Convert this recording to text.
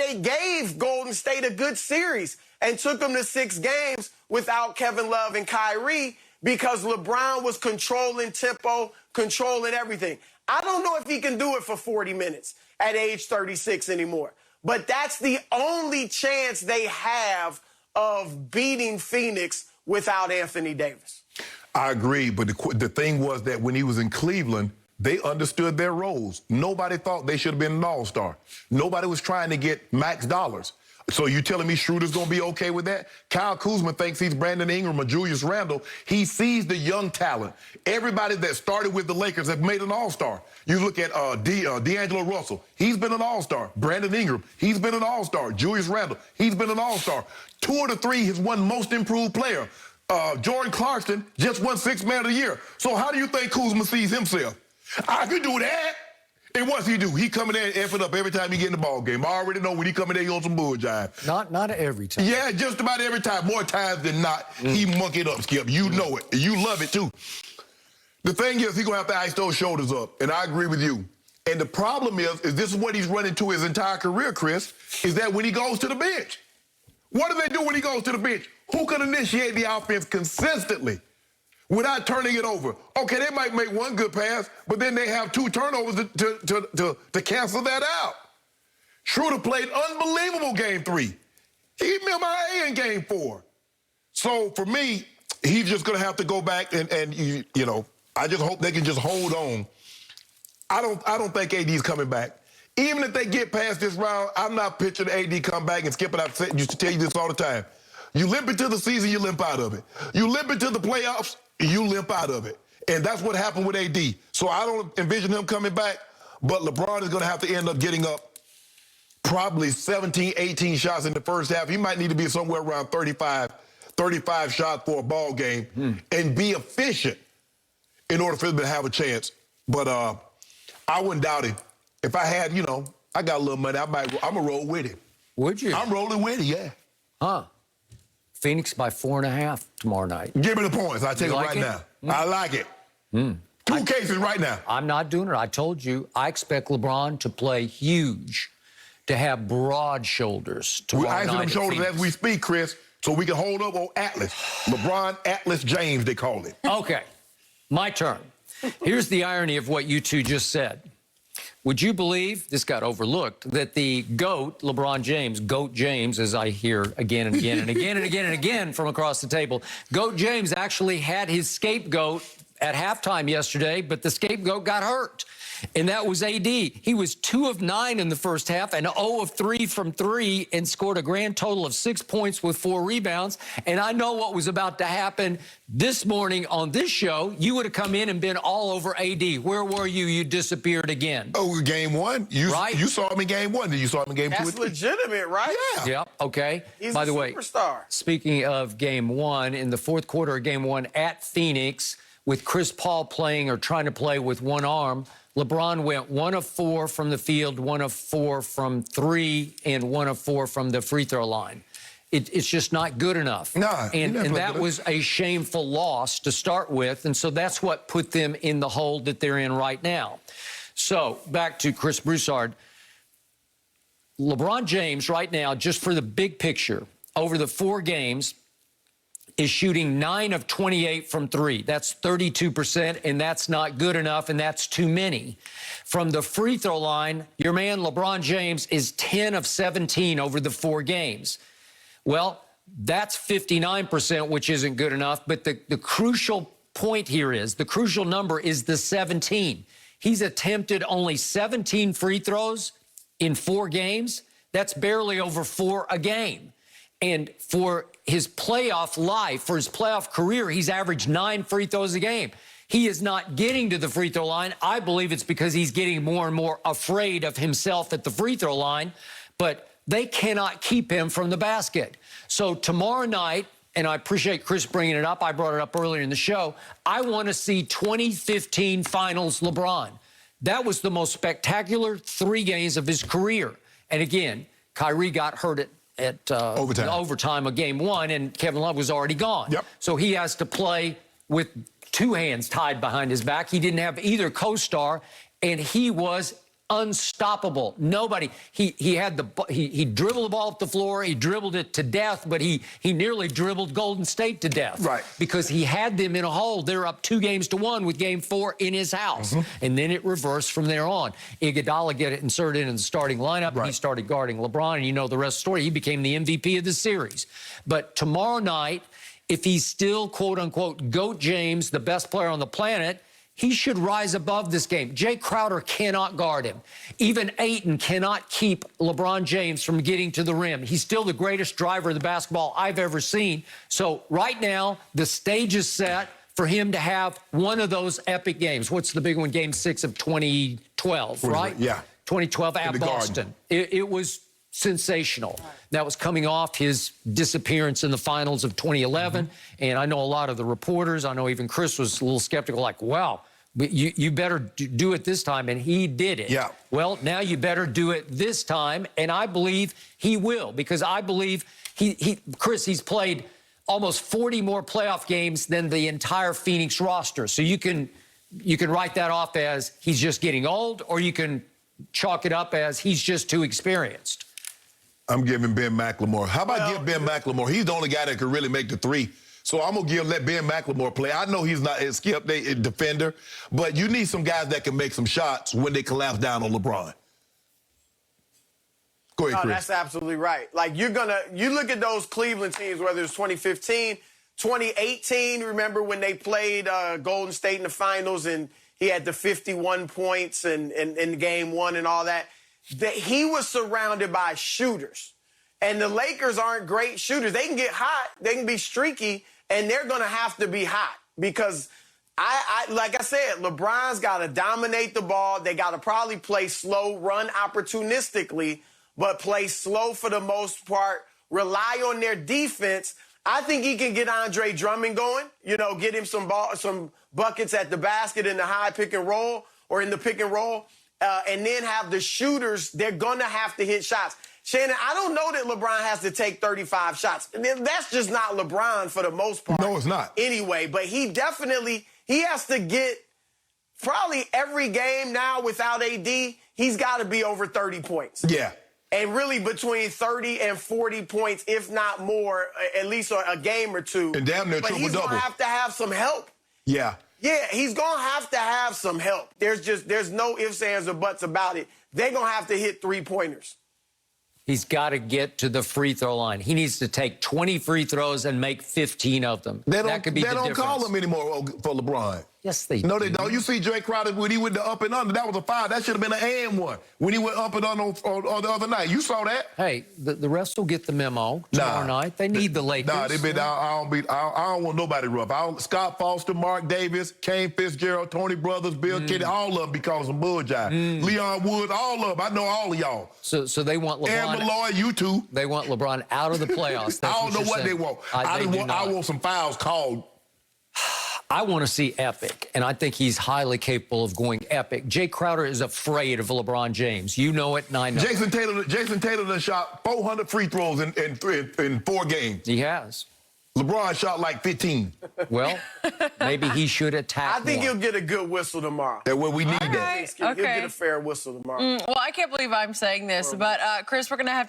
NBA gave Golden State a good series and took them to 6 games without Kevin Love and Kyrie because LeBron was controlling tempo, controlling everything. I don't know if he can do it for 40 minutes at age 36 anymore. But that's the only chance they have of beating Phoenix without Anthony Davis. I agree, but the thing was that when he was in Cleveland, they understood their roles. Nobody thought they should have been an all-star. Nobody was trying to get max dollars. So you telling me Schroeder's going to be okay with that? Kyle Kuzma thinks he's Brandon Ingram or Julius Randle. He sees the young talent. Everybody that started with the Lakers have made an all-star. You look at D'Angelo Russell. He's been an all-star. Brandon Ingram, he's been an all-star. Julius Randle, he's been an all-star. 2 of the 3 has won most improved player. Jordan Clarkson just won 6th man of the year. So how do you think Kuzma sees himself? I could do that. And what's he do? He come in there and F it up every time he get in the ball game. I already know when he come in there, he on some bull jive. Not every time. Yeah, just about every time. More times than not, he monkey it up, Skip. You know it. You love it, too. The thing is, he's going to have to ice those shoulders up, and I agree with you. And the problem is this is what he's run into his entire career, Chris, is that when he goes to the bench, what do they do when he goes to the bench? Who can initiate the offense consistently without turning it over? Okay, they might make one good pass, but then they have 2 turnovers to cancel that out. Schroeder played unbelievable game 3. He MIA in game 4. So for me, he's just going to have to go back and you know, I just hope they can just hold on. I don't think AD's coming back. Even if they get past this round, I'm not picturing AD come back and skip it. I used to tell you this all the time. You limp into the season, you limp out of it. You limp into the playoffs, you limp out of it. And that's what happened with AD. So I don't envision him coming back, but LeBron is going to have to end up getting up probably 17, 18 shots in the first half. He might need to be somewhere around 35 shots for a ball game and be efficient in order for him to have a chance. But I wouldn't doubt him. If I had, you know, I got a little money, I'm going to roll with him. Would you? I'm rolling with him, yeah. Huh. Phoenix by 4.5 tomorrow night. Give me the points. I'll take it right now. I like it. 2 cases right now. I'm not doing it. I told you, I expect LeBron to play huge, to have broad shoulders tomorrow night. We're icing them shoulders as we speak, Chris, so we can hold up on Atlas. LeBron Atlas James, they call it. Okay, my turn. Here's the irony of what you two just said. Would you believe, this got overlooked, that the GOAT, LeBron James, GOAT James, as I hear again and again and again and again and again from across the table, GOAT James actually had his scapegoat at halftime yesterday, but the scapegoat got hurt. And that was AD. He was 2 of 9 in the first half and 0 of 3 from 3 and scored a grand total of 6 points with 4 rebounds. And I know what was about to happen this morning on this show. You would have come in and been all over AD. Where were you? You disappeared again. Oh, game 1? Right? You saw him in game 1. Did you saw him in game 2? That's legitimate, right? Yeah. Yep, okay. He's By a the way, superstar. Speaking of game 1, in the 4th quarter of game 1 at Phoenix, with Chris Paul playing or trying to play with one arm, LeBron went 1 of 4 from the field, 1 of 4 from 3, and 1 of 4 from the free throw line. It's just not good enough. Nah, and that was a shameful loss to start with, and so that's what put them in the hole that they're in right now. So back to Chris Broussard. LeBron James right now, just for the big picture, over the 4 games, is shooting 9 of 28 from 3. That's 32%, and that's not good enough, and that's too many. From the free throw line, your man LeBron James is 10 of 17 over the 4 games. Well, that's 59%, which isn't good enough, but the crucial point here is, the crucial number is the 17. He's attempted only 17 free throws in 4 games. That's barely over 4 a game. And for his playoff life, for his playoff career, he's averaged 9 free throws a game. He is not getting to the free throw line. I believe it's because he's getting more and more afraid of himself at the free throw line, but they cannot keep him from the basket. So tomorrow night, and I appreciate Chris bringing it up, I brought it up earlier in the show, I want to see 2015 Finals LeBron. That was the most spectacular 3 games of his career. And again, Kyrie got hurt at overtime of game 1, and Kevin Love was already gone. Yep. So he has to play with 2 hands tied behind his back. He didn't have either co-star, and he was unstoppable. Nobody. He dribbled the ball up the floor. He dribbled it to death, but he nearly dribbled Golden State to death. Right. Because he had them in a hole. They're up 2-1 with Game 4 in his house. And then it reversed from there on. Iguodala get it inserted in the starting lineup. Right. He started guarding LeBron, and you know the rest of the story. He became the MVP of the series. But tomorrow night, if he's still, quote-unquote, GOAT James, the best player on the planet, he should rise above this game. Jay Crowder cannot guard him. Even Ayton cannot keep LeBron James from getting to the rim. He's still the greatest driver of the basketball I've ever seen. So right now, the stage is set for him to have one of those epic games. What's the big one? Game 6 of 2012, right? Yeah. 2012 at Boston. It was sensational. That was coming off his disappearance in the finals of 2011. And I know a lot of the reporters, I know even Chris was a little skeptical, like, wow, you better do it this time. And he did it. Yeah. Well, now you better do it this time. And I believe he will, because I believe Chris, he's played almost 40 more playoff games than the entire Phoenix roster. So you can write that off as he's just getting old, or you can chalk it up as he's just too experienced. I'm giving Ben McLemore. How about give Ben McLemore? He's the only guy that could really make the three. So I'm going to let Ben McLemore play. I know he's not a defender, but you need some guys that can make some shots when they collapse down on LeBron. Go ahead, Chris. That's absolutely right. Like, you look at those Cleveland teams, whether it's 2015, 2018, remember when they played Golden State in the finals and he had the 51 points in game 1 and all that. He was surrounded by shooters. And the Lakers aren't great shooters. They can get hot, they can be streaky, and they're going to have to be hot because, like I said, LeBron's got to dominate the ball. They got to probably play slow, run opportunistically, but play slow for the most part, rely on their defense. I think he can get Andre Drummond going, get him some buckets at the basket in the high pick and roll or in the pick and roll. And then have the shooters, they're going to have to hit shots. Shannon, I don't know that LeBron has to take 35 shots. That's just not LeBron for the most part. No, it's not. Anyway, but he has to get probably every game now without AD, he's got to be over 30 points. Yeah. And really between 30 and 40 points, if not more, at least a game or two. And damn near triple-double. But he's going to have to have some help. Yeah. Yeah, he's going to have some help. There's no ifs, ands, or buts about it. They're going to have to hit three-pointers. He's got to get to the free throw line. He needs to take 20 free throws and make 15 of them. That could be the difference. They don't call him anymore for LeBron. Yes, they do. No, they don't. You see Jay Crowder when he went to up and under. That was a foul. That should have been an and one when he went up and under on the other night. You saw that? Hey, the rest will get the memo tomorrow night. They need the Lakers. Nah, I don't want nobody rough. Scott Foster, Mark Davis, Kane Fitzgerald, Tony Brothers, Bill Kennedy, all of them be calling some bull jive. Leon Woods, all of them. I know all of y'all. So they want LeBron. Aaron Malloy, you too. They want LeBron out of the playoffs. I don't know what they want. I want some fouls called. I want to see epic, and I think he's highly capable of going epic. Jay Crowder is afraid of LeBron James. You know it, and I know Jason Taylor done shot 400 free throws in 4 games. He has. LeBron shot like 15. Well, maybe he should attack I think more. he'll get a good whistle tomorrow. That's what we need. All right. He'll get a fair whistle tomorrow. Well, I can't believe I'm saying this, but Chris, we're going to have